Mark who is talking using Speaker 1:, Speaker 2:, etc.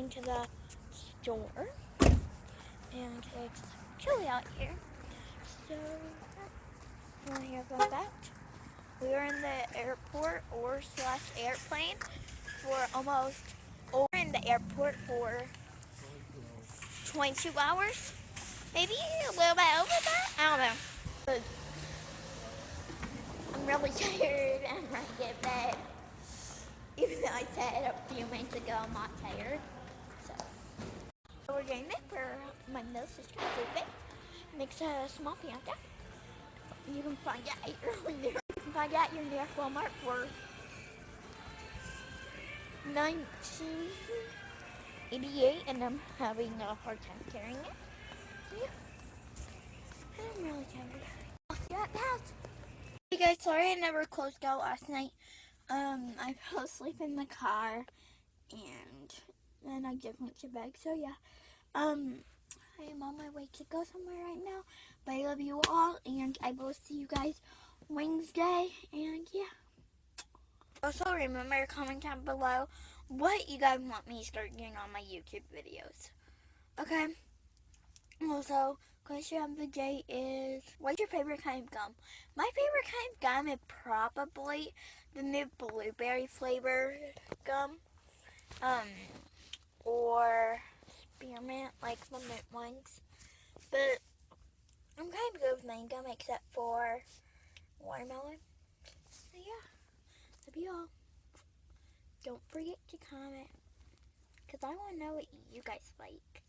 Speaker 1: going to the store, and it's chilly out here. So, we're here going back. We were in the airport or / airplane for almost over in the airport for 22 hours, maybe a little bit over that. I don't know. But I'm really tired and I'm ready to get to bed. Even though I said a few minutes ago I'm not tired. So we're getting it for my little sister's birthday. Makes a small panda. You can find that at your near Walmart for $19.88, and I'm having a hard time carrying it. So yeah, I'm really tired. I'll see you at the house. Hey guys, sorry I never closed out last night. I fell asleep in the car, and then I just went to bed. So yeah, I am on my way to go somewhere right now. But I love you all, and I will see you guys Wednesday. And yeah. Also, remember to comment down below what you guys want me to start doing on my YouTube videos. Okay? Also, question of the day is, what's your favorite kind of gum? My favorite kind of gum is probably the new blueberry flavor gum. Or spearmint, like the mint ones. But I'm kind of good with main gum except for watermelon. So yeah, love you all. Don't forget to comment, because I want to know what you guys like.